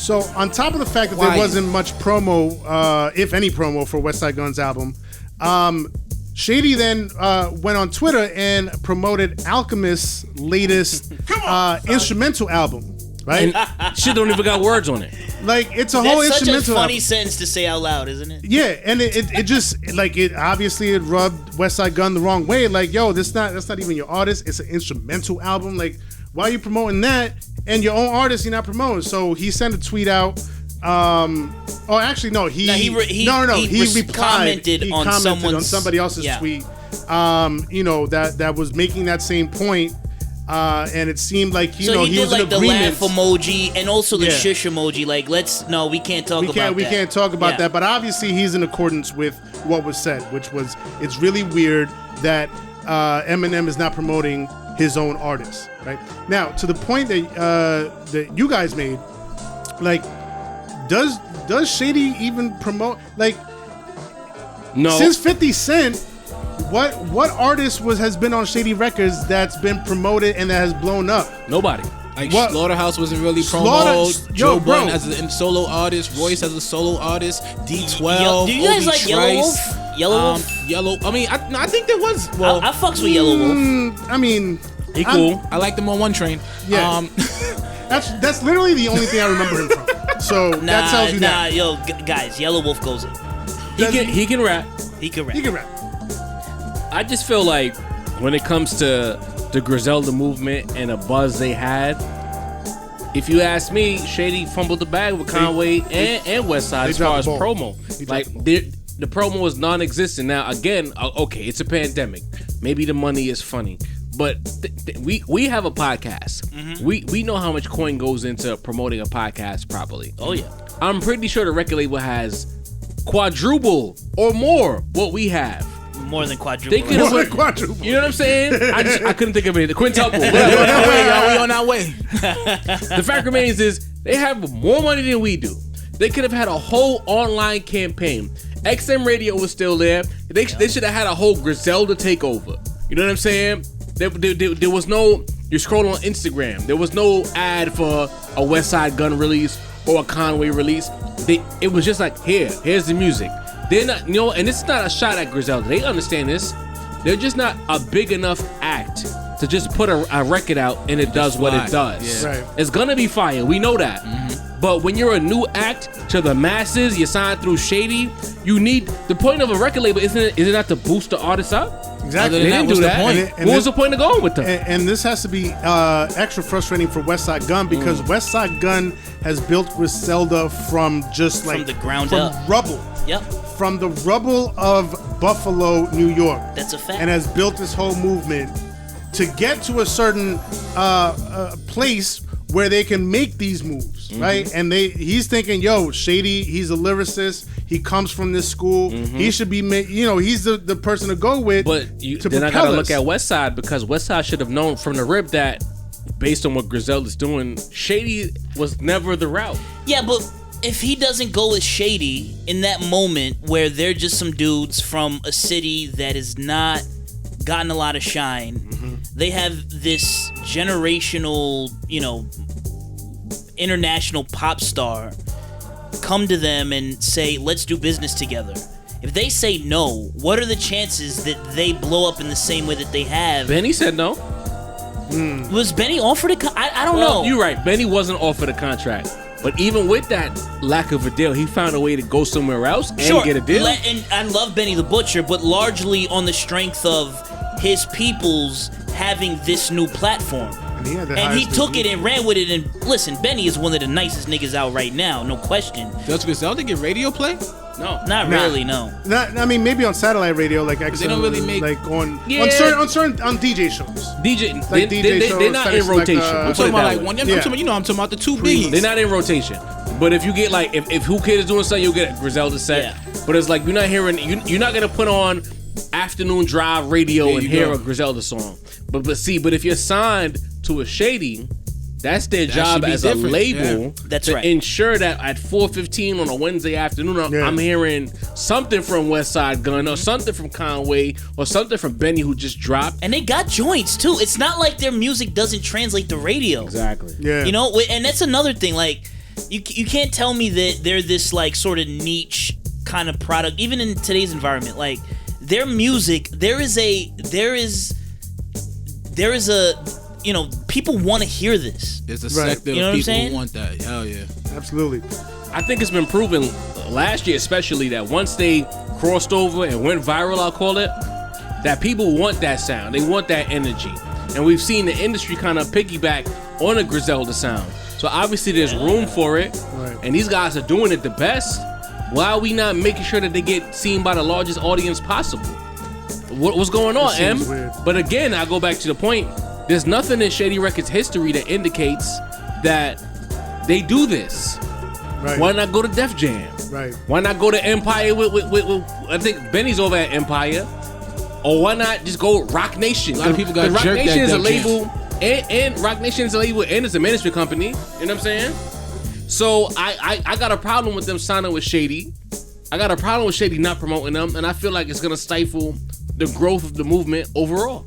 So on top of the fact that there wasn't much promo, if any promo, for Westside Gunn's album, Shady then went on Twitter and promoted Alchemist's latest instrumental album. Right? And shit don't even got words on it. Like, it's a whole instrumental. That's such a funny sentence to say out loud, isn't it? Yeah, and it just, like, it obviously it rubbed Westside Gunn the wrong way. Like, yo, that's not even your artist. It's an instrumental album. Like, why are you promoting that? And your own artist you're not promoting. So he sent a tweet out. Actually, no. He replied. Commented on somebody else's tweet. That was making that same point. And it seemed like he was like in agreement. the laugh emoji and also the shush emoji. Like, we can't talk about that. We can't talk about that. But obviously, he's in accordance with what was said, which was, it's really weird that Eminem is not promoting his own artists. Right now, to the point that you guys made, like, does Shady even promote? Like, no. Since 50 Cent. What artist has been on Shady Records that's been promoted and that has blown up? Nobody. Like, Slaughterhouse wasn't really promoted. Joe Budden as a solo artist, Royce as a solo artist, D12. Do you guys like Yellow Wolf? Yellow. I mean, I think there was. Well, I fucks with Yellow Wolf. I mean, he cool. I like them on One Train. Yeah. That's literally the only thing I remember him from. So that tells you that. Yo, guys, Yellow Wolf goes in. He can rap. He can rap. I just feel like when it comes to the Griselda movement and a buzz they had, if you ask me, Shady fumbled the bag with Conway and Westside as far as promo. Like, the promo was non-existent. Now, again, okay, it's a pandemic. Maybe the money is funny. But we have a podcast. Mm-hmm. We know how much coin goes into promoting a podcast properly. Oh, yeah. I'm pretty sure the record label has quadruple or more what we have. More than quadruple. More than quadruple. You know what I'm saying? I couldn't think of it. The quintuple. We on our way. The fact remains is they have more money than we do. They could have had a whole online campaign. XM Radio was still there. They should have had a whole Griselda takeover. You know what I'm saying? There was no. You're scrolling on Instagram. There was no ad for a Westside Gunn release or a Conway release. It was just like, here's the music. They're not, and it's not a shot at Griselda. They understand this. They're just not a big enough act to just put a record out and it does what it does. Yeah. Right. It's gonna be fire. We know that. Mm-hmm. But when you're a new act to the masses, you sign through Shady. You need the point of a record label. Is it not to boost the artist up? Exactly. They didn't do that. What was the point of going with them? And this has to be extra frustrating for Westside Gunn because Westside Gunn has built Griselda from the ground up, rubble. Yep. From the rubble of Buffalo, New York. That's a fact. And has built this whole movement to get to a certain place where they can make these moves, right? And he's thinking, yo, Shady, he's a lyricist. He comes from this school. He should be, he's the person to go with. But then I gotta look at Westside because Westside should have known from the rip that, based on what Griselda's doing, Shady was never the route. Yeah, but if he doesn't go with Shady in that moment where they're just some dudes from a city that has not gotten a lot of shine, they have this generational, international pop star come to them and say, let's do business together. If they say no, what are the chances that they blow up in the same way that they have? Benny said no. Was Benny offered I don't know. You're right. Benny wasn't offered a contract. But even with that lack of a deal, he found a way to go somewhere else and get a deal. And I love Benny the Butcher, but largely on the strength of his people's having this new platform. And he took it and ran with it. And listen, Benny is one of the nicest niggas out right now, no question. Does Griselda get radio play? No, not really. No. I mean, maybe on satellite radio, like XM, they don't really make on certain DJ shows. They're not in rotation. I'm talking about the two B's. They're not in rotation. But if you get if Who Kid is doing something, you'll get a Griselda set. Yeah. But it's like you're not hearing. You're not gonna put on afternoon drive radio and hear a Griselda song. But if you're signed to a Shady, that's their job as a label to ensure that at 4:15 on a Wednesday afternoon, I'm hearing something from Westside Gunn or something from Conway or something from Benny who just dropped. And they got joints too. It's not like their music doesn't translate to radio. Exactly. Yeah. And that's another thing. Like, you can't tell me that they're this like sort of niche kind of product, even in today's environment. Like their music, there is a you know, people want to hear this. There's a sector of people who want that. Hell yeah. Absolutely. I think it's been proven last year, especially, that once they crossed over and went viral, I'll call it, that people want that sound. They want that energy. And we've seen the industry kind of piggyback on a Griselda sound. So obviously there's room for it. Right. And these guys are doing it the best. Why are we not making sure that they get seen by the largest audience possible? What's going on, Em? Weird. But again, I go back to the point. There's nothing in Shady Records history that indicates that they do this. Right. Why not go to Def Jam? Right. Why not go to Empire with I think Benny's over at Empire? Or why not just go Rock Nation? A lot of people got Rock jerked Nation at is a Def label, and Rock Nation is a label, and it's a management company. You know what I'm saying? So I got a problem with them signing with Shady. I got a problem with Shady not promoting them, and I feel like it's gonna stifle the growth of the movement overall.